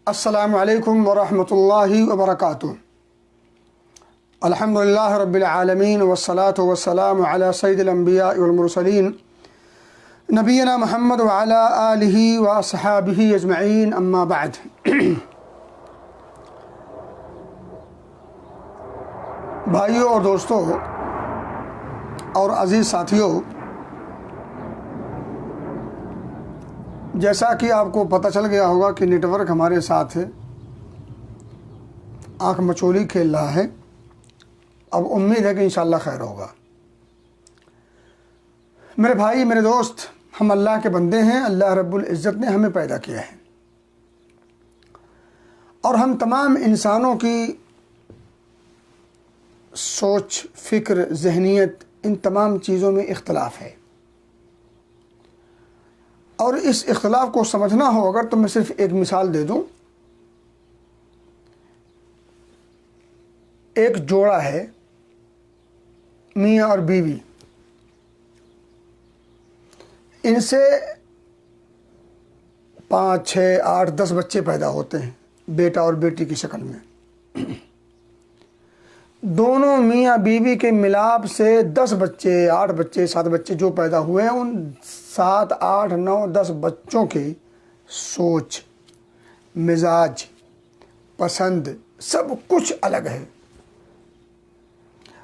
السلام علیکم ورحمۃ اللہ وبرکاتہ۔ الحمدللہ رب العالمین والصلاة والسلام علی سید الانبیاء والمرسلین نبینا محمد وعلی آلہ واصحابہ اجمعین، اما بعد۔ بھائیوں اور دوستوں اور عزیز ساتھیوں، جیسا کہ آپ کو پتہ چل گیا ہوگا کہ نیٹ ورک ہمارے ساتھ ہے، آنکھ مچولی کھیل رہا ہے۔ اب امید ہے کہ انشاءاللہ خیر ہوگا۔ میرے بھائی، میرے دوست، ہم اللہ کے بندے ہیں۔ اللہ رب العزت نے ہمیں پیدا کیا ہے اور ہم تمام انسانوں کی سوچ، فکر، ذہنیت، ان تمام چیزوں میں اختلاف ہے، اور اس اختلاف کو سمجھنا ہو اگر تو میں صرف ایک مثال دے دوں۔ ایک جوڑا ہے، میاں اور بیوی، ان سے 5، 6، 8، 10 بچے پیدا ہوتے ہیں، بیٹا اور بیٹی کی شکل میں۔ دونوں میاں بیوی کے ملاپ سے 10 بچے، 8 بچے، 7 بچے جو پیدا ہوئے ہیں، ان 7، 8، 9، 10 بچوں کی سوچ، مزاج، پسند، سب کچھ الگ ہے۔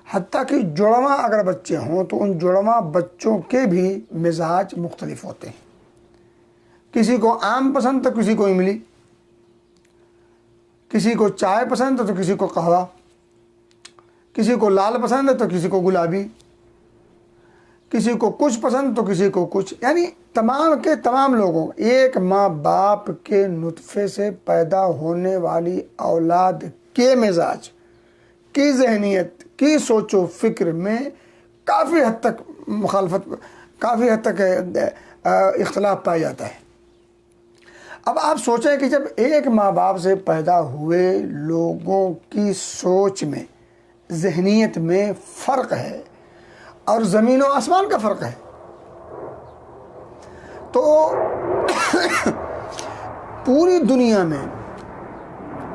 حتیٰ کہ جڑواں اگر بچے ہوں تو ان جڑواں بچوں کے بھی مزاج مختلف ہوتے ہیں۔ کسی کو آم پسند تو کسی کو املی، کسی کو چائے پسند تو کسی کو قہوہ، کسی کو لال پسند ہے تو کسی کو گلابی، کسی کو کچھ پسند تو کسی کو کچھ، یعنی تمام کے تمام لوگوں، ایک ماں باپ کے نطفے سے پیدا ہونے والی اولاد کے مزاج، کی ذہنیت، کی سوچ و فکر میں کافی حد تک مخالفت، کافی حد تک اختلاف پایا جاتا ہے۔ اب آپ سوچیں کہ جب ایک ماں باپ سے پیدا ہوئے لوگوں کی سوچ میں، ذہنیت میں فرق ہے اور زمین و آسمان کا فرق ہے، تو پوری دنیا میں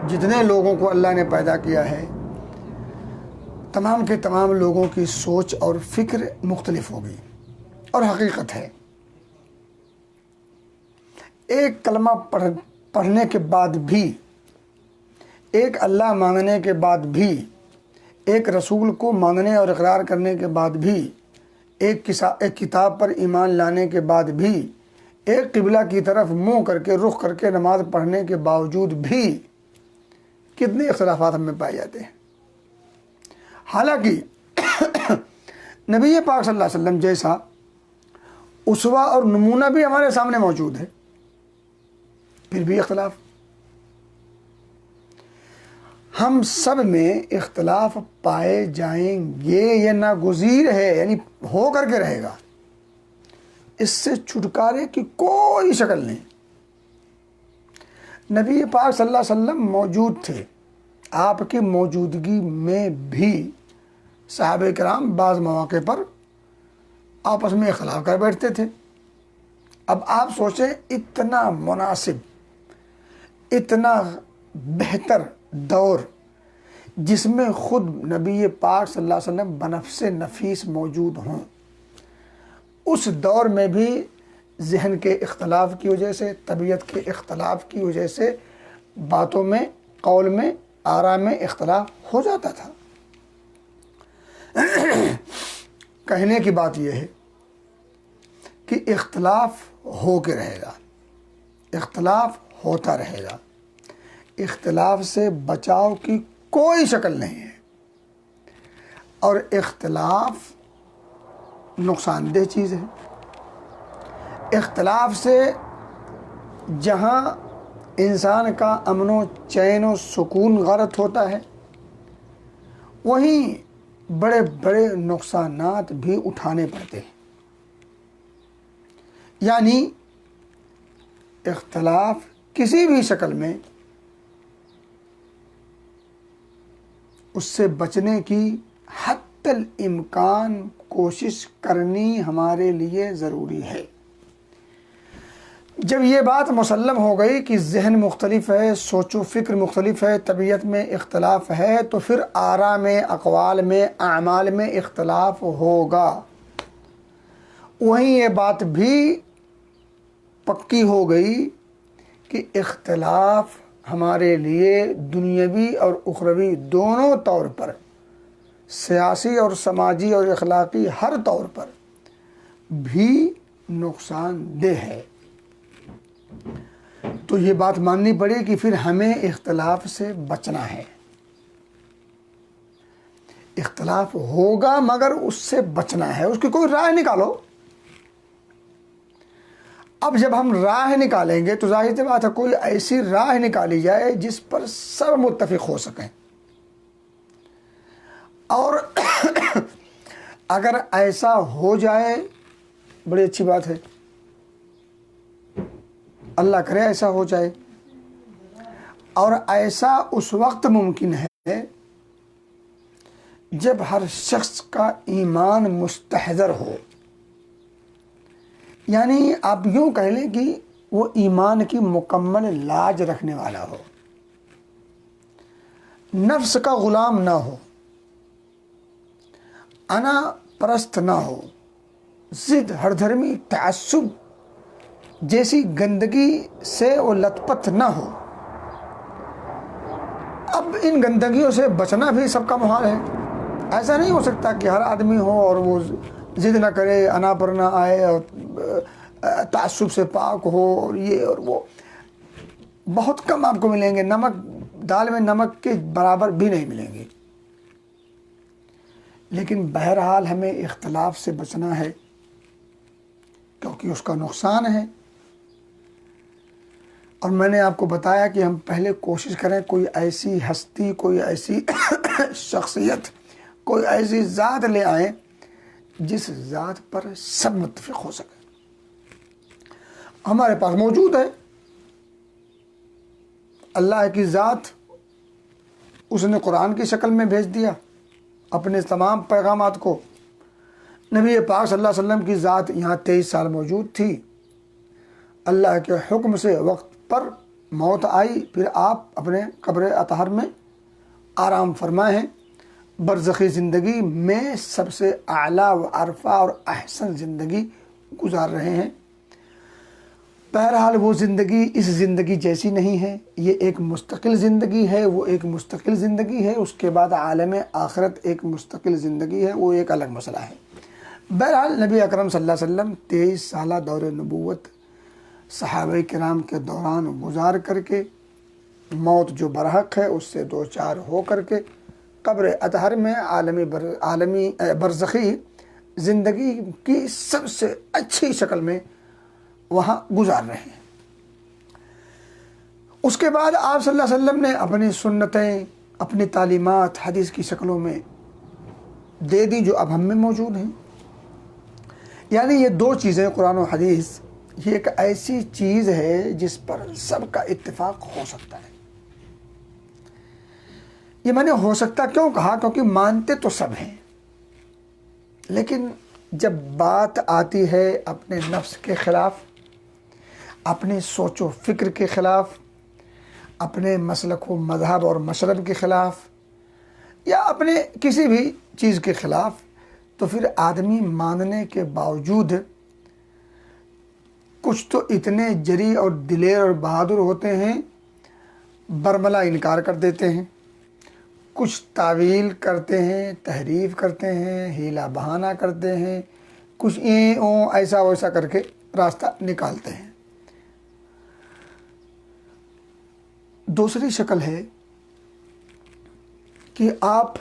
جتنے لوگوں کو اللہ نے پیدا کیا ہے، تمام کے تمام لوگوں کی سوچ اور فکر مختلف ہوگی، اور حقیقت ہے۔ ایک کلمہ پڑھنے کے بعد بھی، ایک اللہ ماننے کے بعد بھی، ایک رسول کو ماننے اور اقرار کرنے کے بعد بھی، ایک کتاب پر ایمان لانے کے بعد بھی، ایک قبلہ کی طرف منہ کر کے، رخ کر کے نماز پڑھنے کے باوجود بھی کتنے اختلافات ہم میں پائے جاتے ہیں۔ حالانکہ نبی پاک صلی اللہ علیہ وسلم جیسا اسوہ اور نمونہ بھی ہمارے سامنے موجود ہے، پھر بھی اختلاف۔ ہم سب میں اختلاف پائے جائیں گے، یہ ناگزیر ہے، یعنی ہو کر کے رہے گا، اس سے چھٹکارے کی کوئی شکل نہیں۔ نبی پاک صلی اللہ علیہ وسلم موجود تھے، آپ کی موجودگی میں بھی صحابہ کرام بعض مواقع پر آپس میں اختلاف کر بیٹھتے تھے۔ اب آپ سوچیں، اتنا مناسب، اتنا بہتر دور جس میں خود نبی پاک صلی اللہ علیہ وسلم بنفس نفیس موجود ہوں، اس دور میں بھی ذہن کے اختلاف کی وجہ سے، طبیعت کے اختلاف کی وجہ سے باتوں میں، قول میں، آراء میں اختلاف ہو جاتا تھا۔ کہنے کی بات یہ ہے کہ اختلاف ہو کے رہے گا، اختلاف ہوتا رہے گا، اختلاف سے بچاؤ کی کوئی شکل نہیں ہے، اور اختلاف نقصان دہ چیز ہے۔ اختلاف سے جہاں انسان کا امن و چین و سکون غارت ہوتا ہے، وہیں بڑے بڑے نقصانات بھی اٹھانے پڑتے ہیں۔ یعنی اختلاف کسی بھی شکل میں، اس سے بچنے کی حتی الامکان کوشش کرنی ہمارے لیے ضروری ہے۔ جب یہ بات مسلم ہو گئی کہ ذہن مختلف ہے، سوچ و فکر مختلف ہے، طبیعت میں اختلاف ہے، تو پھر آراء میں، اقوال میں، اعمال میں اختلاف ہوگا۔ وہیں یہ بات بھی پکی ہو گئی کہ اختلاف ہمارے لیے دنیاوی اور اخروی دونوں طور پر، سیاسی اور سماجی اور اخلاقی ہر طور پر بھی نقصان دہ ہے۔ تو یہ بات ماننی پڑے کہ پھر ہمیں اختلاف سے بچنا ہے۔ اختلاف ہوگا مگر اس سے بچنا ہے، اس کی کوئی راہ نکالو۔ اب جب ہم راہ نکالیں گے تو ظاہر سی بات ہے کوئی ایسی راہ نکالی جائے جس پر سب متفق ہو سکیں، اور اگر ایسا ہو جائے بڑی اچھی بات ہے، اللہ کرے ایسا ہو جائے۔ اور ایسا اس وقت ممکن ہے جب ہر شخص کا ایمان مستحضر ہو، یعنی آپ یوں کہہ لیں کہ وہ ایمان کی مکمل لاج رکھنے والا ہو، نفس کا غلام نہ ہو، انا پرست نہ ہو، ضد، ہر دھرمی، تعصب جیسی گندگی سے وہ لت پت نہ ہو۔ اب ان گندگیوں سے بچنا بھی سب کا محال ہے۔ ایسا نہیں ہو سکتا کہ ہر آدمی ہو اور وہ ضد نہ کرے، انا پر نہ آئے، اور تعصب سے پاک ہو، اور یہ اور وہ۔ بہت کم آپ کو ملیں گے، نمک دال میں نمک کے برابر بھی نہیں ملیں گے۔ لیکن بہرحال ہمیں اختلاف سے بچنا ہے کیونکہ اس کا نقصان ہے۔ اور میں نے آپ کو بتایا کہ ہم پہلے کوشش کریں کوئی ایسی ہستی، کوئی ایسی شخصیت، کوئی ایسی ذات لے آئیں جس ذات پر سب متفق ہو سکے۔ ہمارے پاس موجود ہے اللہ کی ذات، اس نے قرآن کی شکل میں بھیج دیا اپنے تمام پیغامات کو۔ نبی پاک صلی اللہ علیہ وسلم کی ذات یہاں 23 سال موجود تھی، اللہ کے حکم سے وقت پر موت آئی، پھر آپ اپنے قبر اطہر میں آرام فرما ہیں، برزخی زندگی میں سب سے اعلیٰ و ارفع اور احسن زندگی گزار رہے ہیں۔ بہرحال وہ زندگی اس زندگی جیسی نہیں ہے، یہ ایک مستقل زندگی ہے، وہ ایک مستقل زندگی ہے، اس کے بعد عالم آخرت ایک مستقل زندگی ہے، وہ ایک الگ مسئلہ ہے۔ بہرحال نبی اکرم صلی اللہ علیہ وسلم 23 سالہ دور نبوت صحابہ کرام کے دوران گزار کر کے، موت جو برحق ہے اس سے دو چار ہو کر کے، قبر اطہر میں عالمی برزخی زندگی کی سب سے اچھی شکل میں وہاں گزار رہے ہیں۔ اس کے بعد آپ صلی اللہ علیہ وسلم نے اپنی سنتیں، اپنی تعلیمات حدیث کی شکلوں میں دے دی جو اب ہم میں موجود ہیں۔ یعنی یہ دو چیزیں، قرآن و حدیث، یہ ایک ایسی چیز ہے جس پر سب کا اتفاق ہو سکتا ہے۔ یہ میں نے ہو سکتا کیوں کہا؟ کیونکہ مانتے تو سب ہیں، لیکن جب بات آتی ہے اپنے نفس کے خلاف، اپنے سوچ و فکر کے خلاف، اپنے مسلک و مذہب اور مشرب کے خلاف، یا اپنے کسی بھی چیز کے خلاف، تو پھر آدمی ماننے کے باوجود کچھ تو اتنے جری اور دلیر اور بہادر ہوتے ہیں برملا انکار کر دیتے ہیں، کچھ تعویل کرتے ہیں، تحریف کرتے ہیں، ہیلا بہانہ کرتے ہیں، کچھ ایسا ویسا کر کے راستہ نکالتے ہیں۔ دوسری شکل ہے کہ آپ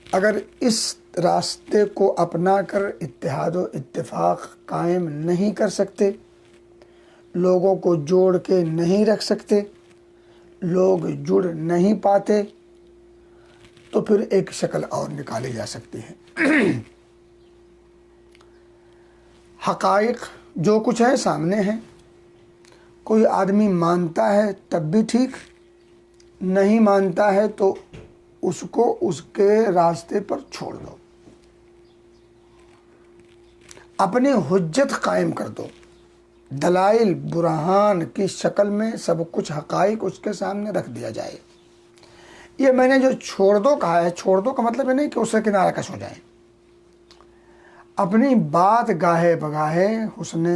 اگر اس راستے کو اپنا کر اتحاد و اتفاق قائم نہیں کر سکتے، لوگوں کو جوڑ کے نہیں رکھ سکتے، لوگ جڑ نہیں پاتے، تو پھر ایک شکل اور نکالی جا سکتی ہے۔ حقائق جو کچھ ہے سامنے ہے، کوئی آدمی مانتا ہے تب بھی ٹھیک، نہیں مانتا ہے تو اس کو اس کے راستے پر چھوڑ دو، اپنی حجت قائم کر دو۔ دلائل برہان کی شکل میں سب کچھ حقائق اس کے سامنے رکھ دیا جائے۔ یہ میں نے جو چھوڑ دو کہا ہے، چھوڑ دو کا مطلب یہ نہیں کہ اس سے کنارہ کش ہو جائیں، اپنی بات گاہے بگاہے حسن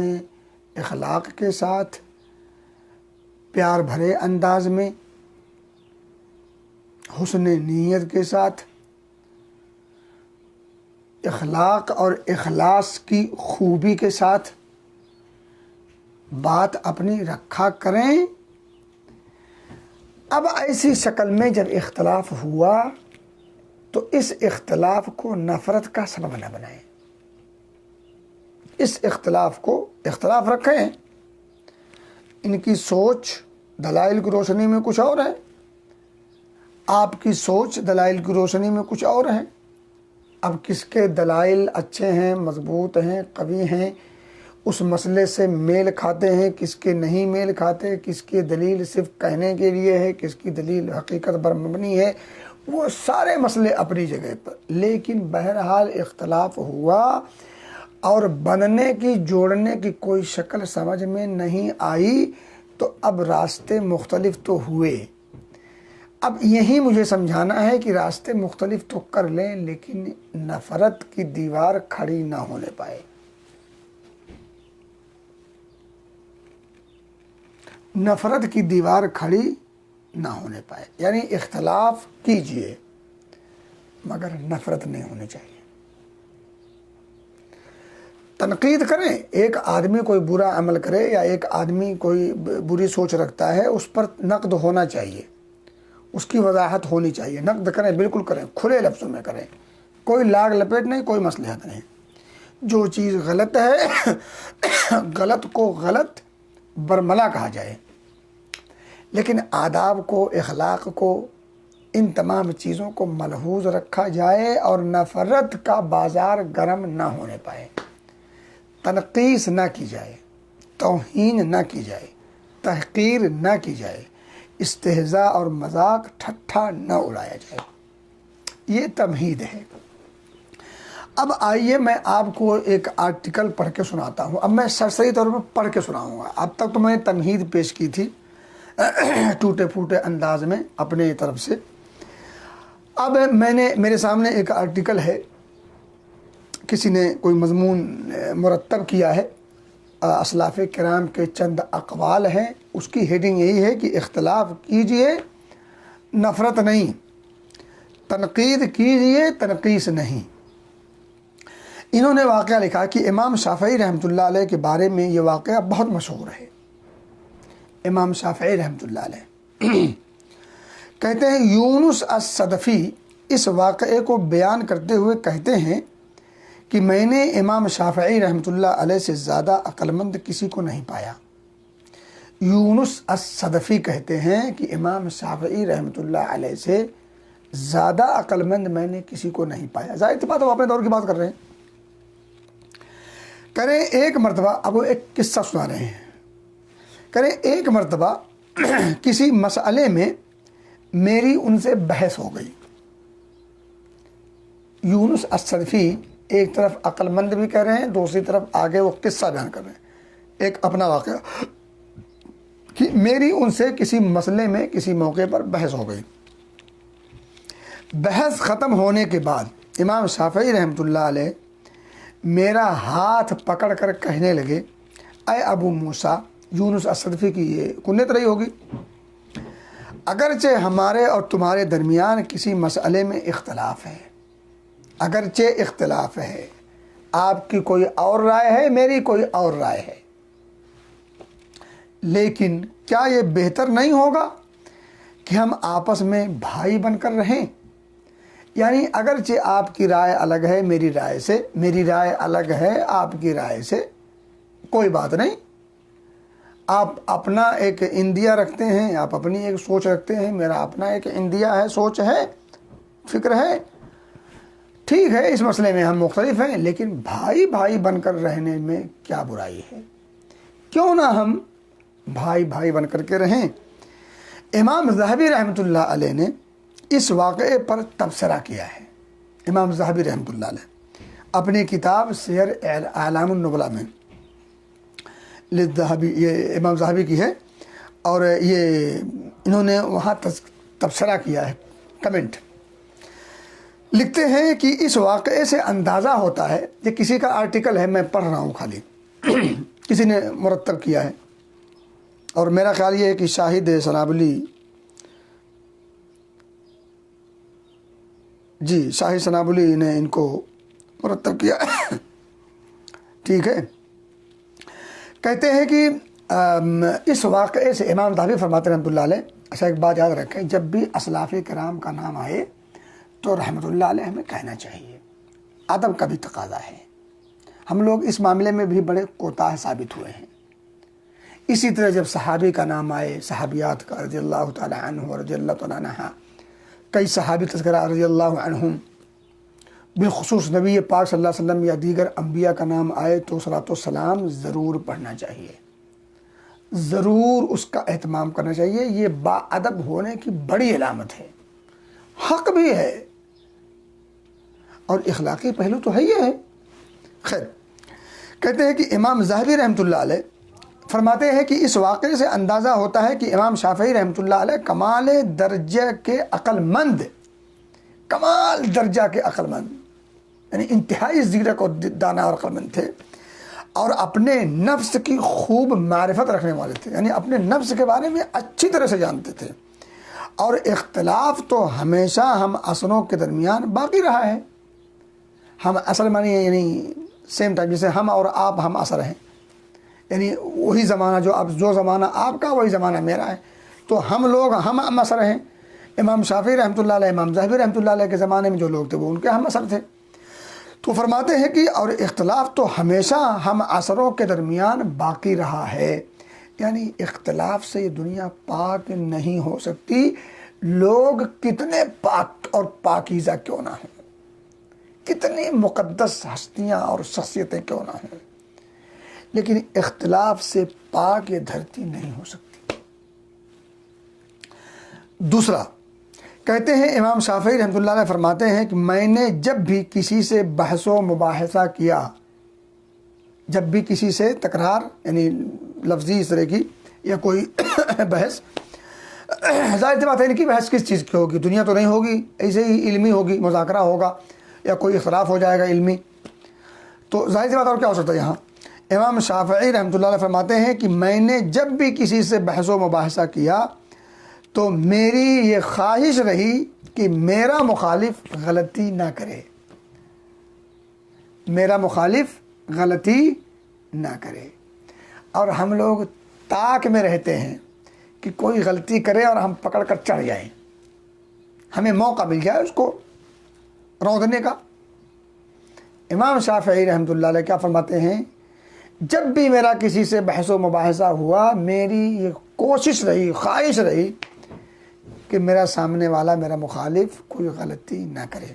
اخلاق کے ساتھ، پیار بھرے انداز میں، حسن نیت کے ساتھ، اخلاق اور اخلاص کی خوبی کے ساتھ بات اپنی رکھا کریں۔ اب ایسی شکل میں جب اختلاف ہوا تو اس اختلاف کو نفرت کا سبب نہ بنائیں، اس اختلاف کو اختلاف رکھیں، ان کی سوچ دلائل کی روشنی میں کچھ اور ہے، آپ کی سوچ دلائل کی روشنی میں کچھ اور ہے۔ اب کس کے دلائل اچھے ہیں، مضبوط ہیں، قوی ہیں، اس مسئلے سے میل کھاتے ہیں، کس کے نہیں میل کھاتے، کس کی دلیل صرف کہنے کے لیے ہے، کس کی دلیل حقیقت پر مبنی ہے، وہ سارے مسئلے اپنی جگہ پر، لیکن بہرحال اختلاف ہوا اور بننے کی جوڑنے کی کوئی شکل سمجھ میں نہیں آئی، تو اب راستے مختلف تو ہوئے۔ اب یہی مجھے سمجھانا ہے کہ راستے مختلف تو کر لیں لیکن نفرت کی دیوار کھڑی نہ ہونے پائے، نفرت کی دیوار کھڑی نہ ہونے پائے، یعنی اختلاف کیجئے مگر نفرت نہیں ہونی چاہیے۔ تنقید کریں، ایک آدمی کوئی برا عمل کرے یا ایک آدمی کوئی بری سوچ رکھتا ہے، اس پر نقد ہونا چاہیے، اس کی وضاحت ہونی چاہیے، نقد کریں، بالکل کریں، کھلے لفظوں میں کریں، کوئی لاگ لپیٹ نہیں، کوئی مصلحت نہیں۔ جو چیز غلط ہے غلط کو غلط برملا کہا جائے، لیکن آداب کو، اخلاق کو، ان تمام چیزوں کو ملحوظ رکھا جائے اور نفرت کا بازار گرم نہ ہونے پائے، تنقیص نہ کی جائے، توہین نہ کی جائے، تحقیر نہ کی جائے، استہزاء اور مذاق ٹھٹھا نہ اڑایا جائے۔ یہ تمہید ہے۔ اب آئیے میں آپ کو ایک آرٹیکل پڑھ کے سناتا ہوں۔ اب میں سرسری طور پر پڑھ کے سناؤں گا۔ اب تک تو میں نے تمہید پیش کی تھی ٹوٹے پھوٹے انداز میں اپنے طرف سے۔ اب میرے سامنے ایک آرٹیکل ہے، کسی نے کوئی مضمون مرتب کیا ہے، اسلاف کرام کے چند اقوال ہیں، اس کی ہیڈنگ یہی ہے کہ اختلاف کیجئے نفرت نہیں، تنقید کیجئے تنقیص نہیں۔ انہوں نے واقعہ لکھا کہ امام شافعی رحمۃ اللہ علیہ کے بارے میں یہ واقعہ بہت مشہور ہے۔ امام شافعی رحمۃ اللہ علیہ کہتے ہیں، یونس الصدفی اس واقعے کو بیان کرتے ہوئے کہتے ہیں کہ میں نے امام شافعی رحمۃ اللہ علیہ سے زیادہ عقل مند کسی کو نہیں پایا۔ یونس الصدفی کہتے ہیں کہ امام شافعی رحمۃ اللہ علیہ سے زیادہ عقل مند میں نے کسی کو نہیں پایا۔ ظاہر بات ہے وہ اپنے دور کی بات کر رہے ہیں۔ کریں ایک مرتبہ، اب وہ ایک قصہ سنا رہے ہیں، کریں ایک مرتبہ کسی مسئلے میں میری ان سے بحث ہو گئی۔ یونس الصدفی ایک طرف عقل مند بھی کہہ رہے ہیں، دوسری طرف آگے وہ قصہ بیان کر رہے ہیں، ایک اپنا واقعہ کہ میری ان سے کسی مسئلے میں کسی موقع پر بحث ہو گئی۔ بحث ختم ہونے کے بعد امام شافعی رحمۃ اللہ علیہ میرا ہاتھ پکڑ کر کہنے لگے، اے ابو موسیٰ، یونس الصدفی کی یہ کنیت رہی ہوگی، اگرچہ ہمارے اور تمہارے درمیان کسی مسئلے میں اختلاف ہے، اگرچہ اختلاف ہے، آپ کی کوئی اور رائے ہے، میری کوئی اور رائے ہے، لیکن کیا یہ بہتر نہیں ہوگا کہ ہم آپس میں بھائی بن کر رہیں؟ یعنی اگرچہ آپ کی رائے الگ ہے میری رائے سے، میری رائے الگ ہے آپ کی رائے سے، کوئی بات نہیں، آپ اپنا ایک اندیا رکھتے ہیں، آپ اپنی ایک سوچ رکھتے ہیں، میرا اپنا ایک اندیا ہے، سوچ ہے، فکر ہے، ٹھیک ہے، اس مسئلے میں ہم مختلف ہیں، لیکن بھائی بھائی بن کر رہنے میں کیا برائی ہے؟ کیوں نہ ہم بھائی بھائی بن کر کے رہیں؟ امام ذہبی رحمۃ اللہ علیہ نے اس واقعے پر تبصرہ کیا ہے۔ امام ذہبی رحمۃ اللہ علیہ اپنی کتاب سیر اعلام النبلاء میں للذهبی، یہ امام ذہبی کی ہے، اور یہ انہوں نے وہاں تبصرہ کیا ہے، کمنٹ لکھتے ہیں کہ اس واقعے سے اندازہ ہوتا ہے، یہ کسی کا آرٹیکل ہے، میں پڑھ رہا ہوں خالی، کسی نے مرتب کیا ہے، اور میرا خیال یہ ہے کہ شاہد سنابلی، جی شاہد سنابلی نے ان کو مرتب کیا ٹھیک ہے۔ کہتے ہیں کہ اس واقعے سے امام ذہبی فرماتے ہیں رحمۃ اللہ علیہ، اچھا ایک بات یاد رکھیں، جب بھی اسلاف کرام کا نام آئے تو رحمۃ اللہ علیہ ہمیں کہنا چاہیے، ادب کا بھی تقاضا ہے۔ ہم لوگ اس معاملے میں بھی بڑے کوتاہ ثابت ہوئے ہیں۔ اسی طرح جب صحابی کا نام آئے، صحابیات کا رضی اللہ تعالی عنہ رضی اللہ تعالی عنہ، کئی صحابی تذکرہ رضی اللہ عنہم، بالخصوص نبی پاک صلی اللہ علیہ وسلم یا دیگر انبیاء کا نام آئے تو صلاۃ والسلام ضرور پڑھنا چاہیے، ضرور اس کا اہتمام کرنا چاہیے۔ یہ با ادب ہونے کی بڑی علامت ہے، حق بھی ہے، اور اخلاقی پہلو تو ہے ہی ہے۔ خیر، کہتے ہیں کہ امام ذہبی رحمۃ اللہ علیہ فرماتے ہیں کہ اس واقعے سے اندازہ ہوتا ہے کہ امام شافعی رحمۃ اللہ علیہ کمال درجہ کے عقل مند، کمال درجہ کے عقل مند، یعنی انتہائی زیرک اور دانا اور عقل مند تھے، اور اپنے نفس کی خوب معرفت رکھنے والے تھے، یعنی اپنے نفس کے بارے میں اچھی طرح سے جانتے تھے، اور اختلاف تو ہمیشہ ہم عصروں کے درمیان باقی رہا ہے۔ ہم عصر مانی یعنی سیم ٹائم، جیسے ہم اور آپ ہم عصر ہیں، یعنی وہی زمانہ جو زمانہ آپ کا وہی زمانہ میرا ہے، تو ہم لوگ ہم عصر ہیں۔ امام شافعی رحمۃ اللہ علیہ، امام ذہبی رحمۃ اللہ علیہ کے زمانے میں جو لوگ تھے وہ ان کے ہم عصر تھے۔ تو فرماتے ہیں کہ اور اختلاف تو ہمیشہ ہم عصروں کے درمیان باقی رہا ہے، یعنی اختلاف سے یہ دنیا پاک نہیں ہو سکتی، لوگ کتنے پاک اور پاکیزہ کیوں نہ ہوں، کتنی مقدس ہستیاں اور شخصیتیں کیوں نہ ہوں، لیکن اختلاف سے پاک یہ دھرتی نہیں ہو سکتی۔ دوسرا، کہتے ہیں امام شافعی رحمۃ اللہ علیہ فرماتے ہیں کہ میں نے جب بھی کسی سے بحث و مباحثہ کیا، جب بھی کسی سے تکرار یعنی لفظی اس طرح کی یا کوئی بحث، ظاہر سی بات ہے ان کی بحث کس چیز کی ہوگی، دنیا تو نہیں ہوگی، ایسے ہی علمی ہوگی، مذاکرہ ہوگا یا کوئی اختلاف ہو جائے گا علمی، تو ظاہر سی بات اور کیا ہو سکتا ہے۔ یہاں امام شافعی رحمۃ اللہ علیہ فرماتے ہیں کہ میں نے جب بھی کسی سے بحث و مباحثہ کیا تو میری یہ خواہش رہی کہ میرا مخالف غلطی نہ کرے، میرا مخالف غلطی نہ کرے، اور ہم لوگ طاق میں رہتے ہیں کہ کوئی غلطی کرے اور ہم پکڑ کر چڑھ جائیں، ہمیں موقع مل جائے اس کو روندنے کا۔ امام شافعی رحمۃ اللہ علیہ کیا فرماتے ہیں، جب بھی میرا کسی سے بحث و مباحثہ ہوا، میری یہ کوشش رہی، خواہش رہی کہ میرا سامنے والا، میرا مخالف کوئی غلطی نہ کرے،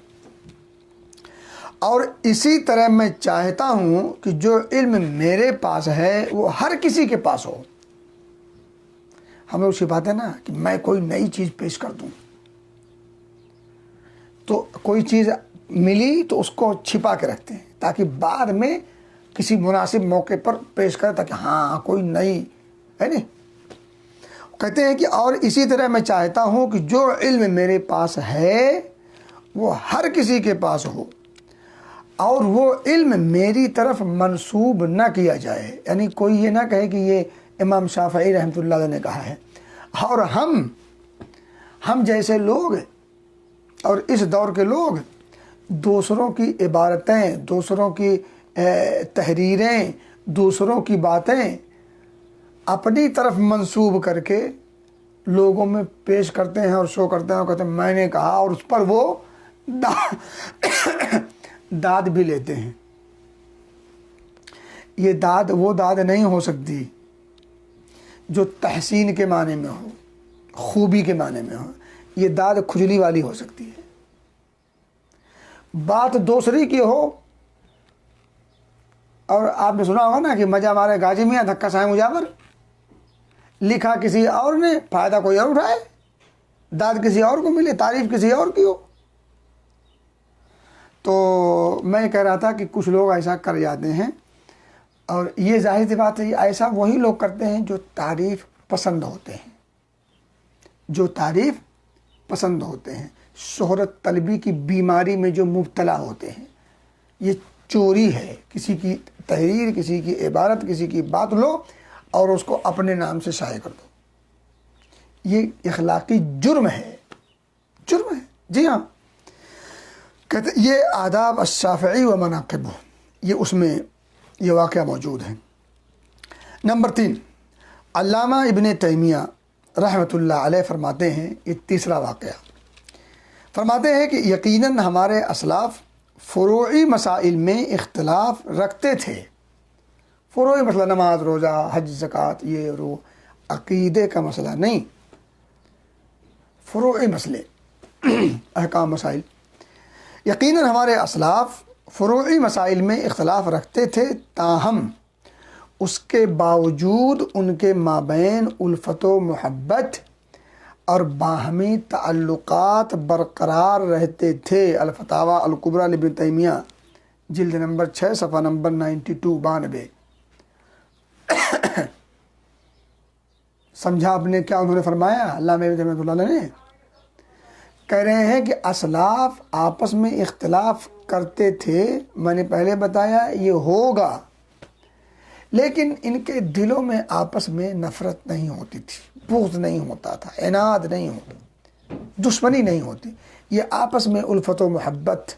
اور اسی طرح میں چاہتا ہوں کہ جو علم میرے پاس ہے وہ ہر کسی کے پاس ہو۔ ہم لوگ چھپاتے ہیں نا کہ میں کوئی نئی چیز پیش کر دوں، تو کوئی چیز ملی تو اس کو چھپا کے رکھتے ہیں تاکہ بعد میں کسی مناسب موقع پر پیش کرے، تاکہ ہاں کوئی نئی ہے نہیں۔ کہتے ہیں کہ اور اسی طرح میں چاہتا ہوں کہ جو علم میرے پاس ہے وہ ہر کسی کے پاس ہو، اور وہ علم میری طرف منسوب نہ کیا جائے، یعنی کوئی یہ نہ کہے کہ یہ امام شافعی رحمۃ اللہ علیہ نے کہا ہے۔ اور ہم جیسے لوگ اور اس دور کے لوگ دوسروں کی عبارتیں، دوسروں کی تحریریں، دوسروں کی باتیں اپنی طرف منسوب کر کے لوگوں میں پیش کرتے ہیں اور شو کرتے ہیں اور کہتے ہیں میں نے کہا، اور اس پر وہ داد بھی لیتے ہیں۔ یہ داد وہ داد نہیں ہو سکتی جو تحسین کے معنی میں ہو، خوبی کے معنی میں ہو، یہ داد کھجلی والی ہو سکتی ہے۔ بات دوسری کی ہو، اور آپ نے سنا ہوگا نا کہ مزہ مارے غازی میاں دھکا سائے مجاور، لکھا کسی اور نے، فائدہ کوئی اور اٹھائے، داد کسی اور کو ملے، تعریف کسی اور کی ہو۔ تو میں کہہ رہا تھا کہ کچھ لوگ ایسا کر جاتے ہیں، اور یہ ظاہر سی بات ہے ایسا وہی لوگ کرتے ہیں جو تعریف پسند ہوتے ہیں، جو تعریف پسند ہوتے ہیں، شہرت طلبی کی بیماری میں جو مبتلا ہوتے ہیں۔ یہ چوری ہے، کسی کی تحریر، کسی کی عبارت، کسی کی بات لو اور اس کو اپنے نام سے شائع کر دو۔ یہ اخلاقی جرم ہے، جرم ہے، جی ہاں۔ کہتے یہ آداب الشافعی و مناقبہ، یہ اس میں یہ واقعہ موجود ہے۔ نمبر 3، علامہ ابن تیمیہ رحمۃ اللہ علیہ فرماتے ہیں، یہ تیسرا واقعہ، فرماتے ہیں کہ یقیناً ہمارے اسلاف فروعی مسائل میں اختلاف رکھتے تھے۔ فروعی مسئلہ نماز، روزہ، حج، زکوٰۃ، یہ رو عقیدے کا مسئلہ نہیں، فروعی مسئلے، احکام مسائل۔ یقیناً ہمارے اسلاف فروعی مسائل میں اختلاف رکھتے تھے، تاہم اس کے باوجود ان کے مابین الفت و محبت اور باہمی تعلقات برقرار رہتے تھے۔ الفتاوی الکبریٰ لابن تیمیہ، جلد نمبر 6 صفحہ نمبر 92 سمجھا آپ نے کیا انہوں نے فرمایا؟ علامہ ابن تیمیہ رحمۃ اللہ علیہ نے کہہ رہے ہیں کہ اسلاف آپس میں اختلاف کرتے تھے، میں نے پہلے بتایا یہ ہوگا، لیکن ان کے دلوں میں آپس میں نفرت نہیں ہوتی تھی، بغض نہیں ہوتا تھا، عناد نہیں ہوتا، دشمنی نہیں ہوتی، یہ آپس میں الفت و محبت،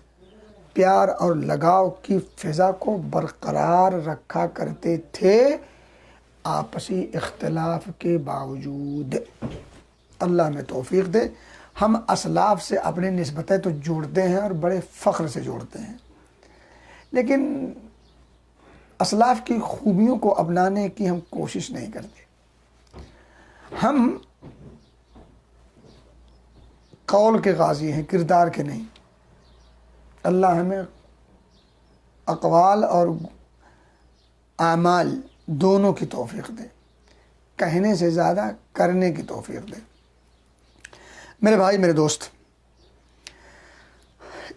پیار اور لگاؤ کی فضا کو برقرار رکھا کرتے تھے آپسی اختلاف کے باوجود۔ اللہ ہمیں توفیق دے، ہم اسلاف سے اپنی نسبتیں تو جوڑتے ہیں اور بڑے فخر سے جوڑتے ہیں، لیکن اسلاف کی خوبیوں کو اپنانے کی ہم کوشش نہیں کرتے۔ ہم قول کے غازی ہیں، کردار کے نہیں۔ اللہ ہمیں اقوال اور اعمال دونوں کی توفیق دے، کہنے سے زیادہ کرنے کی توفیق دے۔ میرے بھائی، میرے دوست،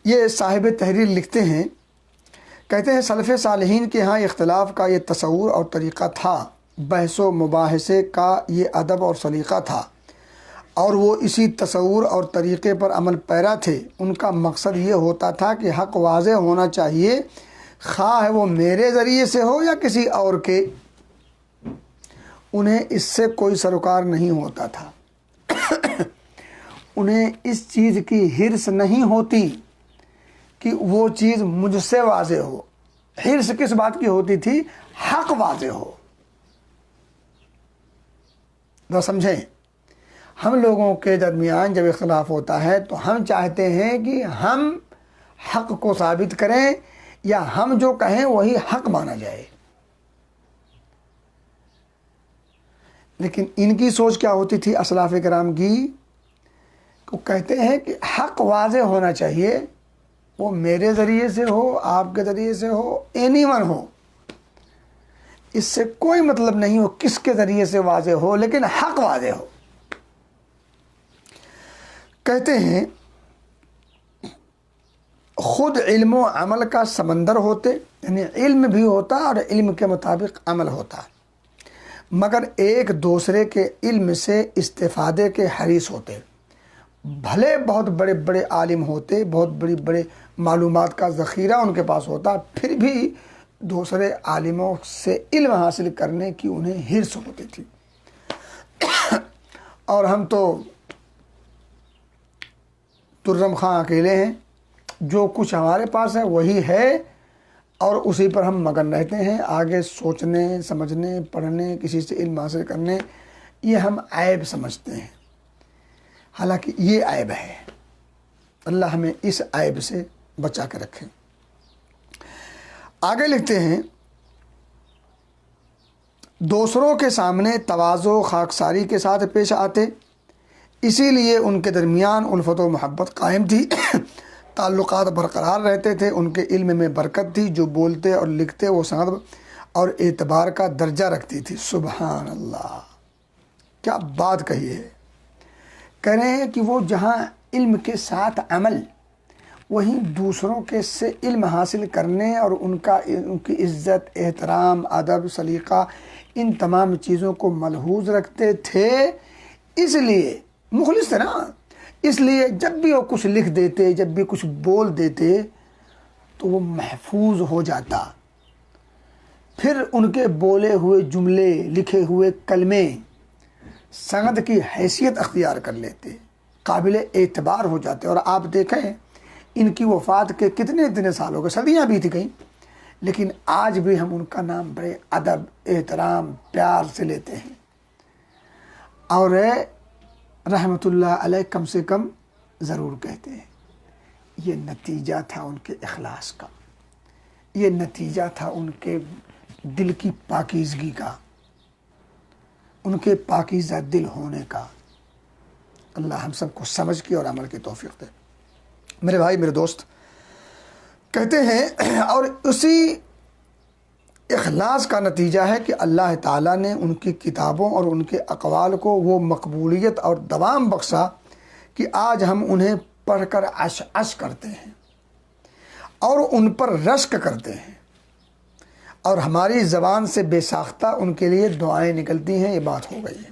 یہ صاحب تحریر لکھتے ہیں، کہتے ہیں سلف صالحین کے ہاں اختلاف کا یہ تصور اور طریقہ تھا، بحث و مباحثے کا یہ ادب اور سلیقہ تھا، اور وہ اسی تصور اور طریقے پر عمل پیرا تھے۔ ان کا مقصد یہ ہوتا تھا کہ حق واضح ہونا چاہیے، خواہ وہ میرے ذریعے سے ہو یا کسی اور کے، انہیں اس سے کوئی سروکار نہیں ہوتا تھا، انہیں اس چیز کی حرص نہیں ہوتی کہ وہ چیز مجھ سے واضح ہو۔ حرص کس بات کی ہوتی تھی؟ حق واضح ہو۔ تو سمجھیں، ہم لوگوں کے درمیان جب اختلاف ہوتا ہے تو ہم چاہتے ہیں کہ ہم حق کو ثابت کریں یا ہم جو کہیں وہی حق مانا جائے، لیکن ان کی سوچ کیا ہوتی تھی اسلاف کرام کی؟ وہ کہتے ہیں کہ حق واضح ہونا چاہیے، وہ میرے ذریعے سے ہو، آپ کے ذریعے سے ہو، اینی ون ہو، اس سے کوئی مطلب نہیں ہو کس کے ذریعے سے واضح ہو، لیکن حق واضح ہو۔ کہتے ہیں خود علم و عمل کا سمندر ہوتے، یعنی علم بھی ہوتا اور علم کے مطابق عمل ہوتا، مگر ایک دوسرے کے علم سے استفادے کے حریص ہوتے۔ بھلے بہت بڑے بڑے عالم ہوتے، بہت بڑی بڑے معلومات کا ذخیرہ ان کے پاس ہوتا، پھر بھی دوسرے عالموں سے علم حاصل کرنے کی انہیں حرص ہوتی تھی۔ اور ہم تو ترم خاں اکیلے ہیں، جو کچھ ہمارے پاس ہے وہی ہے اور اسی پر ہم مگن رہتے ہیں، آگے سوچنے، سمجھنے، پڑھنے، کسی سے علم حاصل کرنے، یہ ہم عیب سمجھتے ہیں، حالانکہ یہ عیب ہے۔ اللہ ہمیں اس عیب سے بچا کے رکھے۔ آگے لکھتے ہیں دوسروں کے سامنے تواضع و خاکساری کے ساتھ پیش آتے، اسی لیے ان کے درمیان الفت و محبت قائم تھی، تعلقات برقرار رہتے تھے، ان کے علم میں برکت تھی، جو بولتے اور لکھتے وہ سند اور اعتبار کا درجہ رکھتی تھی۔ سبحان اللہ، کیا بات کہی ہے! کہہ رہے ہیں کہ وہ جہاں علم کے ساتھ عمل وہیں دوسروں کے سے علم حاصل کرنے اور ان کی عزت، احترام، ادب، سلیقہ، ان تمام چیزوں کو ملحوظ رکھتے تھے۔ اس لیے مخلص تھے نا، اس لیے جب بھی وہ کچھ لکھ دیتے، جب بھی کچھ بول دیتے تو وہ محفوظ ہو جاتا۔ پھر ان کے بولے ہوئے جملے، لکھے ہوئے کلمے سند کی حیثیت اختیار کر لیتے، قابل اعتبار ہو جاتے۔ اور آپ دیکھیں ان کی وفات کے کتنے سال ہو گئے، صدیاں بیت گئیں، لیکن آج بھی ہم ان کا نام بڑے ادب، احترام، پیار سے لیتے ہیں۔ اور رحمت اللہ علیہ کم سے کم ضرور کہتے ہیں۔ یہ نتیجہ تھا ان کے اخلاص کا، یہ نتیجہ تھا ان کے دل کی پاکیزگی کا، ان کے پاکیزہ دل ہونے کا۔ اللہ ہم سب کو سمجھ کی اور عمل کی توفیق دے۔ میرے بھائی، میرے دوست کہتے ہیں، اور اسی اخلاص کا نتیجہ ہے کہ اللہ تعالیٰ نے ان کی کتابوں اور ان کے اقوال کو وہ مقبولیت اور دوام بخشا کہ آج ہم انہیں پڑھ کر عش کرتے ہیں اور ان پر رشک کرتے ہیں، اور ہماری زبان سے بے ساختہ ان کے لیے دعائیں نکلتی ہیں۔ یہ بات ہو گئی ہے۔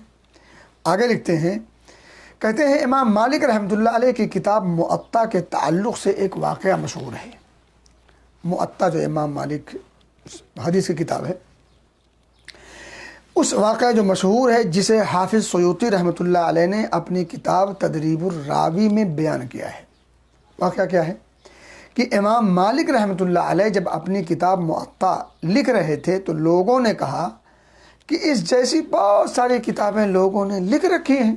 آگے لکھتے ہیں، کہتے ہیں امام مالک رحمۃ اللہ علیہ کی کتاب موطا کے تعلق سے ایک واقعہ مشہور ہے۔ موطا جو امام مالک حدیث کی کتاب ہے، اس واقعہ جو مشہور ہے، جسے حافظ سیوطی رحمۃ اللہ علیہ نے اپنی کتاب تدریب الراوی میں بیان کیا ہے۔ واقعہ کیا ہے کہ امام مالک رحمۃ اللہ علیہ جب اپنی کتاب موطا لکھ رہے تھے تو لوگوں نے کہا کہ اس جیسی بہت ساری کتابیں لوگوں نے لکھ رکھی ہیں،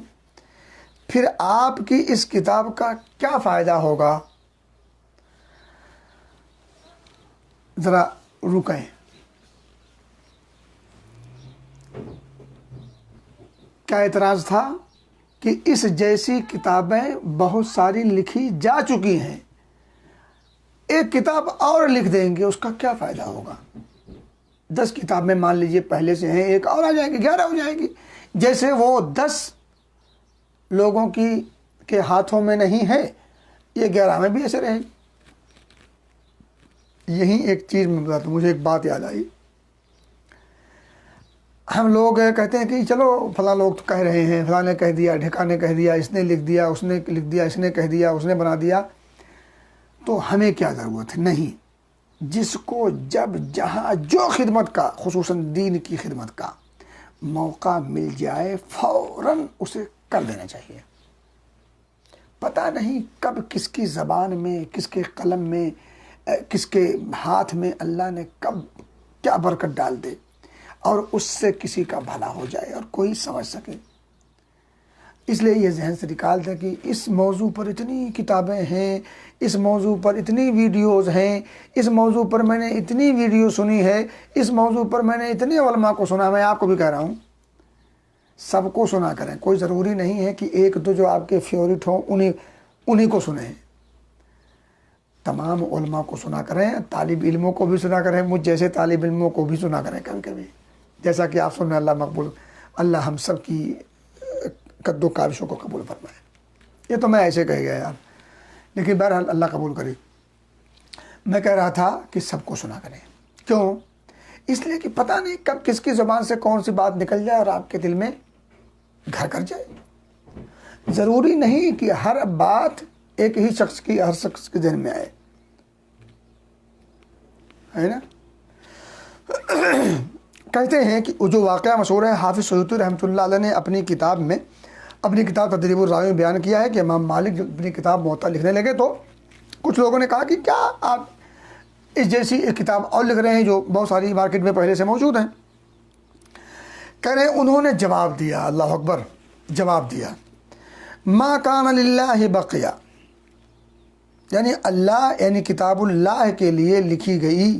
پھر آپ کی اس کتاب کا کیا فائدہ ہوگا؟ ذرا رکیں۔ کیا اعتراض تھا کہ اس جیسی کتابیں بہت ساری لکھی جا چکی ہیں، ایک کتاب اور لکھ دیں گے، اس کا کیا فائدہ ہوگا؟ 10 کتابیں مان لیجئے پہلے سے ہیں، ایک اور آ جائے گی، 11 ہو جائے گی۔ جیسے وہ 10 لوگوں کے ہاتھوں میں نہیں ہے، یہ 11 میں بھی ایسے رہے گی۔ یہی ایک چیز میں بتاتا ہوں، مجھے ایک بات یاد آئی۔ ہم لوگ کہتے ہیں کہ چلو فلاں لوگ تو کہہ رہے ہیں، فلاں نے کہہ دیا، ڈھکا نے کہہ دیا، اس نے لکھ دیا، اس نے لکھ دیا، اس نے کہہ دیا، اس نے بنا دیا، تو ہمیں کیا ضرورت ہے؟ نہیں، جس کو جب جہاں جو خدمت کا، خصوصاً دین کی خدمت کا موقع مل جائے، فوراً اسے کر دینا چاہیے۔ پتہ نہیں کب کس کی زبان میں، کس کے قلم میں، کس کے ہاتھ میں اللہ نے کب کیا برکت ڈال دے اور اس سے کسی کا بھلا ہو جائے اور کوئی سمجھ سکے۔ اس لیے یہ ذہن سے نکال دیں کہ اس موضوع پر اتنی کتابیں ہیں، اس موضوع پر اتنی ویڈیوز ہیں، اس موضوع پر میں نے اتنی ویڈیو سنی ہے، اس موضوع پر میں نے اتنے علماء کو سنا۔ میں آپ کو بھی کہہ رہا ہوں، سب کو سنا کریں۔ کوئی ضروری نہیں ہے کہ ایک دو جو آپ کے فیورٹ ہوں انہیں کو سنیں، تمام علماء کو سنا کریں، طالب علموں کو بھی سنا کریں، مجھ جیسے طالب علموں کو بھی سنا کریں کبھی کبھی، جیسا کہ آپ سنیں۔ اللہ مقبول، اللہ ہم سب کی قد و کاوشوں کو قبول فرمائے۔ یہ تو میں ایسے کہہ گیا یار، لیکن بہرحال اللہ قبول کرے۔ میں کہہ رہا تھا کہ سب کو سنا کریں۔ کیوں؟ اس لیے کہ پتہ نہیں کب کس کی زبان سے کون سی بات نکل جائے اور آپ کے دل میں گھر کر جائے۔ ضروری نہیں کہ ہر بات ایک ہی شخص کی، ہر شخص کے ذہن میں آئے، ہے نا؟ کہتے ہیں کہ جو واقعہ مشہور ہے، حافظ سیوطی رحمۃ اللہ علیہ نے اپنی کتاب تدریب الراوی میں بیان کیا ہے کہ امام مالک جب اپنی کتاب موطا لکھنے لگے تو کچھ لوگوں نے کہا کہ کیا آپ اس جیسی ایک کتاب اور لکھ رہے ہیں جو بہت ساری مارکیٹ میں پہلے سے موجود ہیں؟ کہہ رہے ہیں انہوں نے جواب دیا، اللہ اکبر، جواب دیا، ما کان للہ بقیہ، یعنی اللہ، یعنی کتاب اللہ کے لیے لکھی گئی،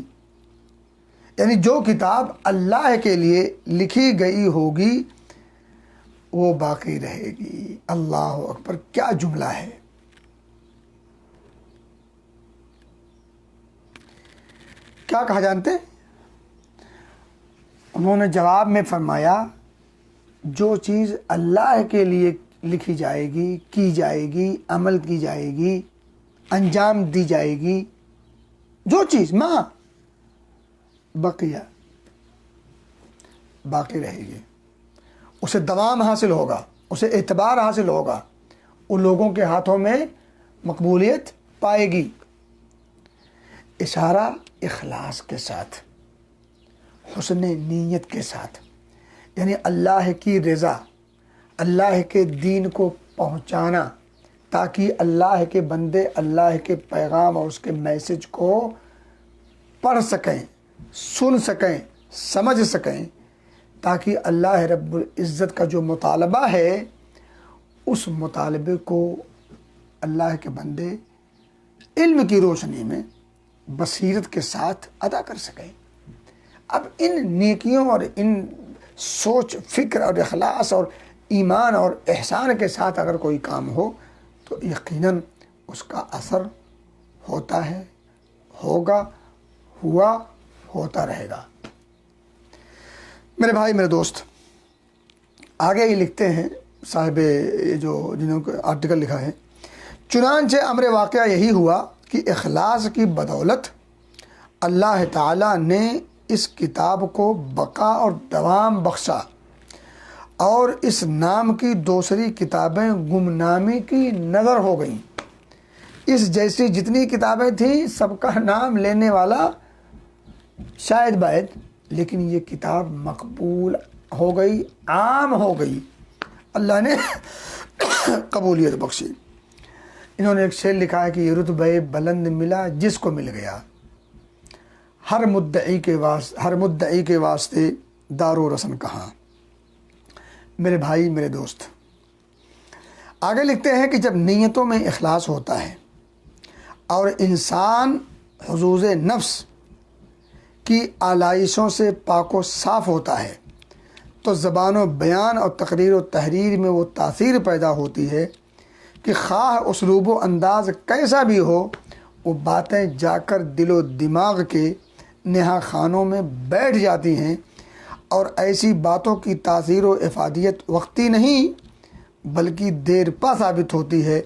یعنی جو کتاب اللہ کے لیے لکھی گئی ہوگی وہ باقی رہے گی۔ اللہ اکبر، کیا جملہ ہے! کیا کہا جانتے؟ انہوں نے جواب میں فرمایا، جو چیز اللہ کے لیے لکھی جائے گی، کی جائے گی، عمل کی جائے گی، انجام دی جائے گی، جو چیز ماں بقیہ باقی رہے گی، اسے دوام حاصل ہوگا، اسے اعتبار حاصل ہوگا، ان لوگوں کے ہاتھوں میں مقبولیت پائے گی۔ اشارہ اخلاص کے ساتھ، حسن نیت کے ساتھ، یعنی اللہ کی رضا، اللہ کے دین کو پہنچانا، تاکہ اللہ کے بندے اللہ کے پیغام اور اس کے میسج کو پڑھ سکیں، سن سکیں، سمجھ سکیں، تاکہ اللہ رب العزت کا جو مطالبہ ہے اس مطالبے کو اللہ کے بندے علم کی روشنی میں بصیرت کے ساتھ ادا کر سکیں۔ اب ان نیکیوں اور ان سوچ فکر اور اخلاص اور ایمان اور احسان کے ساتھ اگر کوئی کام ہو تو یقیناً اس کا اثر ہوتا ہے، ہوگا، ہوا، ہوتا رہے گا۔ میرے بھائی، میرے دوست، آگے یہ لکھتے ہیں صاحب جنہوں کو آرٹیکل لکھا ہے، چنانچہ امر واقعہ یہی ہوا کہ اخلاص کی بدولت اللہ تعالیٰ نے اس کتاب کو بقا اور دوام بخشا، اور اس نام کی دوسری کتابیں گمنامی کی نظر ہو گئیں۔ اس جیسی جتنی کتابیں تھیں سب کا نام لینے والا شاید باید، لیکن یہ کتاب مقبول ہو گئی، عام ہو گئی، اللہ نے قبولیت بخشی۔ انہوں نے ایک شعر لکھا ہے کہ یہ رتبہ بلند ملا جس کو مل گیا، ہر مدعی کے واسطے دار و رسن کہاں۔ میرے بھائی، میرے دوست، آگے لکھتے ہیں کہ جب نیتوں میں اخلاص ہوتا ہے اور انسان حظوظ نفس کی آلائشوں سے پاک و صاف ہوتا ہے تو زبان و بیان اور تقریر و تحریر میں وہ تاثیر پیدا ہوتی ہے کہ خواہ اسلوب و انداز کیسا بھی ہو، وہ باتیں جا کر دل و دماغ کے نہا خانوں میں بیٹھ جاتی ہیں، اور ایسی باتوں کی تاثیر و افادیت وقتی نہیں بلکہ دیر پا ثابت ہوتی ہے۔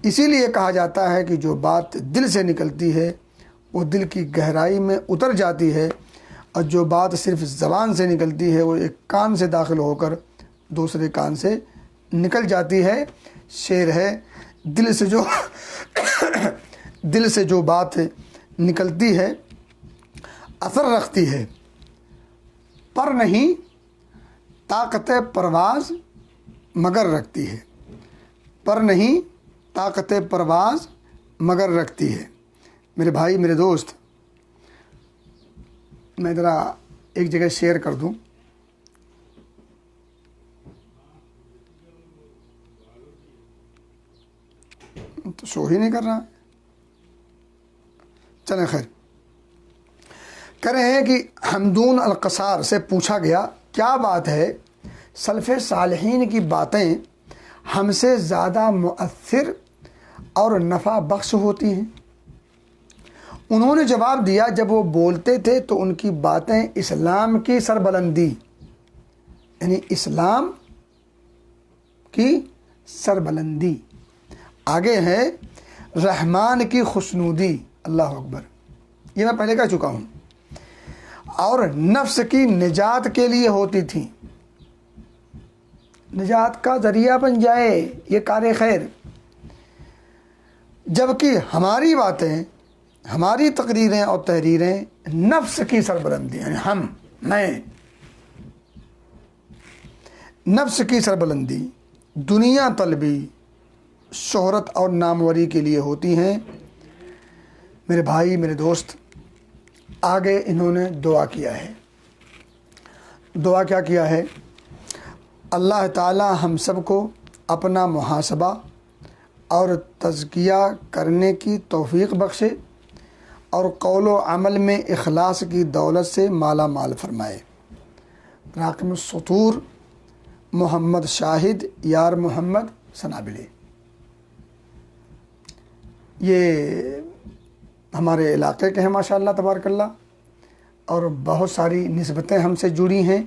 اسی لیے کہا جاتا ہے کہ جو بات دل سے نکلتی ہے وہ دل کی گہرائی میں اتر جاتی ہے، اور جو بات صرف زبان سے نکلتی ہے وہ ایک کان سے داخل ہو کر دوسرے کان سے نکل جاتی ہے۔ شعر ہے، دل سے جو بات نکلتی ہے اثر رکھتی ہے، پر نہیں طاقت پرواز مگر رکھتی ہے، پر نہیں طاقت پرواز مگر رکھتی ہے۔ میرے بھائی، میرے دوست، میں ذرا ایک جگہ شیئر کر دوں۔ تو شو ہی نہیں کر رہا، چلیں خیر۔ کہہ رہے ہیں کہ حمدون القصار سے پوچھا گیا، کیا بات ہے سلف صالحین کی باتیں ہم سے زیادہ مؤثر اور نفع بخش ہوتی ہیں؟ انہوں نے جواب دیا، جب وہ بولتے تھے تو ان کی باتیں اسلام کی سربلندی، یعنی اسلام کی سربلندی، آگے ہے رحمان کی خوشنودی، اللہ اکبر، یہ میں پہلے کہہ چکا ہوں، اور نفس کی نجات کے لیے ہوتی تھی، نجات کا ذریعہ بن جائے یہ کار خیر، جبکہ ہماری باتیں، ہماری تقریریں اور تحریریں نفس کی سربلندی، یعنی میں نفس کی سربلندی، دنیا طلبی، شہرت اور ناموری کے لیے ہوتی ہیں۔ میرے بھائی، میرے دوست، آگے انہوں نے دعا کیا ہے۔ دعا کیا کیا ہے؟ اللہ تعالی ہم سب کو اپنا محاسبہ اور تزکیہ کرنے کی توفیق بخشے، اور قول و عمل میں اخلاص کی دولت سے مالا مال فرمائے۔ راقم السطور، محمد شاہد یار محمد سنابلی۔ یہ ہمارے علاقے کے ہیں ماشاءاللہ تبارک اللہ، اور بہت ساری نسبتیں ہم سے جڑی ہیں،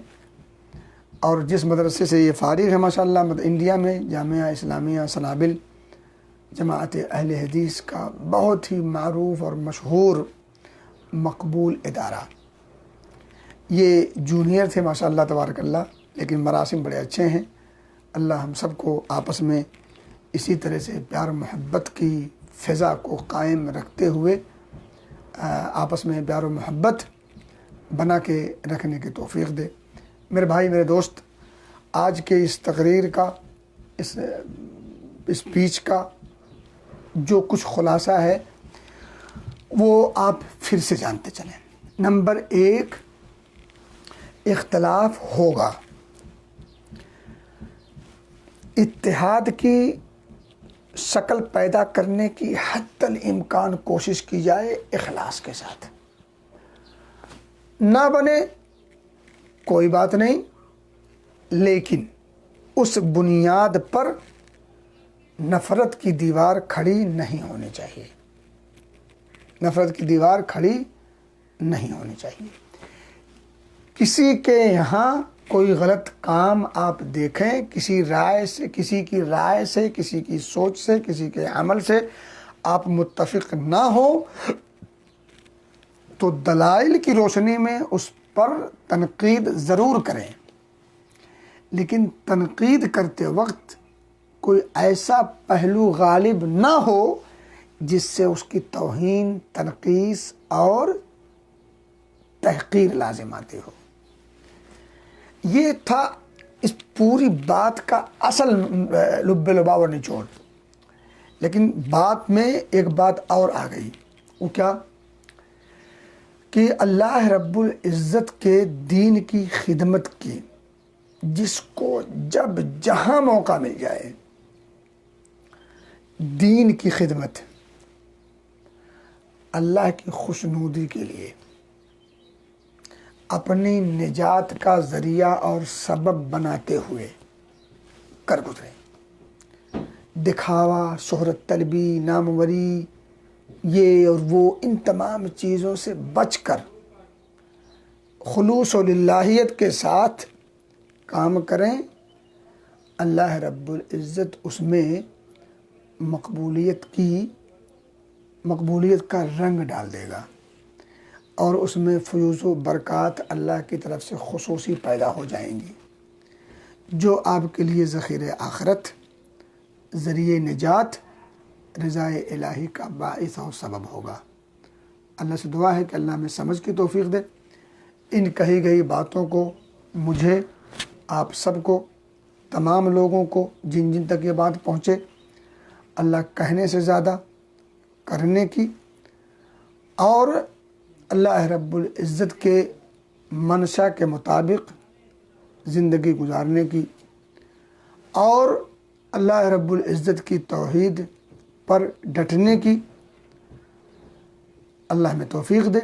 اور جس مدرسے سے یہ فارغ ہے ماشاءاللہ انڈیا میں، جامعہ اسلامیہ سنابل، جماعت اہل حدیث کا بہت ہی معروف اور مشہور مقبول ادارہ. یہ جونیئر تھے ماشاء اللہ تبارک اللہ، لیکن مراسم بڑے اچھے ہیں. اللہ ہم سب کو آپس میں اسی طرح سے پیار محبت کی فضا کو قائم رکھتے ہوئے آپس میں پیار و محبت بنا کے رکھنے کی توفیق دے. میرے بھائی، میرے دوست، آج کے اس تقریر کا، اس اسپیچ کا جو کچھ خلاصہ ہے وہ آپ پھر سے جانتے چلیں. نمبر 1، اختلاف ہوگا. اتحاد کی شکل پیدا کرنے کی حتی الامکان کوشش کی جائے اخلاص کے ساتھ. نہ بنے کوئی بات نہیں، لیکن اس بنیاد پر نفرت کی دیوار کھڑی نہیں ہونی چاہیے. نفرت کی دیوار کھڑی نہیں ہونی چاہیے. کسی کے یہاں کوئی غلط کام آپ دیکھیں، کسی رائے سے، کسی کی رائے سے، کسی کی سوچ سے، کسی کے عمل سے آپ متفق نہ ہو تو دلائل کی روشنی میں اس پر تنقید ضرور کریں، لیکن تنقید کرتے وقت کوئی ایسا پہلو غالب نہ ہو جس سے اس کی توہین، تنقیص اور تحقیر لازم آتی ہو. یہ تھا اس پوری بات کا اصل لب لباب اور نچوڑ. لیکن بات میں ایک بات اور آ گئی. وہ کیا؟ کہ اللہ رب العزت کے دین کی خدمت کی جس کو جب جہاں موقع مل جائے، دین کی خدمت اللہ کی خوشنودی کے لیے اپنی نجات کا ذریعہ اور سبب بناتے ہوئے کر گزرے. دکھاوا، شہرت طلبی، ناموری، یہ اور وہ، ان تمام چیزوں سے بچ کر خلوص و للہیت کے ساتھ کام کریں. اللہ رب العزت اس میں مقبولیت کا رنگ ڈال دے گا، اور اس میں فیوز و برکات اللہ کی طرف سے خصوصی پیدا ہو جائیں گی، جو آپ کے لیے ذخیرہ آخرت، ذریعہ نجات، رضائے الہی کا باعث اور سبب ہوگا. اللہ سے دعا ہے کہ اللہ ہمیں سمجھ کی توفیق دے. ان کہی گئی باتوں کو مجھے، آپ سب کو، تمام لوگوں کو جن جن تک یہ بات پہنچے، اللہ کہنے سے زیادہ کرنے کی اور اللہ رب العزت کے منشا کے مطابق زندگی گزارنے کی، اور اللہ رب العزت کی توحید پر ڈٹنے کی اللہ ہمیں توفیق دے.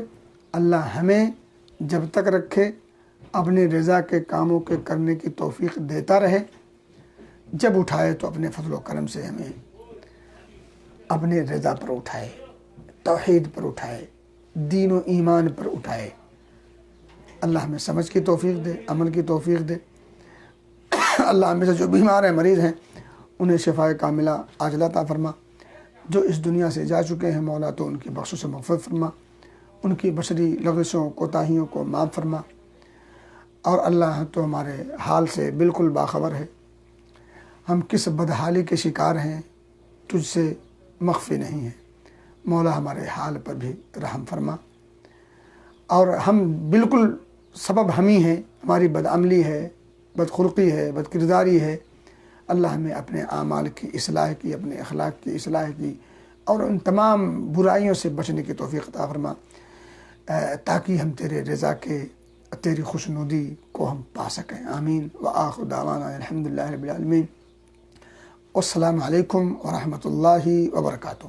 اللہ ہمیں جب تک رکھے اپنی رضا کے کاموں کے کرنے کی توفیق دیتا رہے. جب اٹھائے تو اپنے فضل و کرم سے ہمیں اپنے رضا پر اٹھائے، توحید پر اٹھائے، دین و ایمان پر اٹھائے. اللہ ہمیں سمجھ کی توفیق دے، عمل کی توفیق دے. اللہ ہمیں سے جو بیمار ہیں، مریض ہیں، انہیں شفائے کاملہ عاجلہ عطا فرما. جو اس دنیا سے جا چکے ہیں مولا تو ان کی بخشش و مغفرت فرما، ان کی بشری لغزشوں کوتاہیوں کو معاف فرما. اور اللہ تو ہمارے حال سے بالکل باخبر ہے، ہم کس بدحالی کے شکار ہیں تجھ سے مخفی نہیں ہے. مولا ہمارے حال پر بھی رحم فرما. اور ہم بالکل سبب ہم ہی ہیں، ہماری بدعملی ہے، بدخلقی ہے، بدکرداری ہے. اللہ ہمیں اپنے اعمال کی اصلاح کی، اپنے اخلاق کی اصلاح کی، اور ان تمام برائیوں سے بچنے کی توفیق عطا فرما، تاکہ ہم تیرے رضا کے، تیری خوشنودی کو ہم پا سکیں. آمین. وآخر دعوانا الحمدللہ رب العالمین. والسلام علیکم ورحمۃ اللہ وبرکاتہ.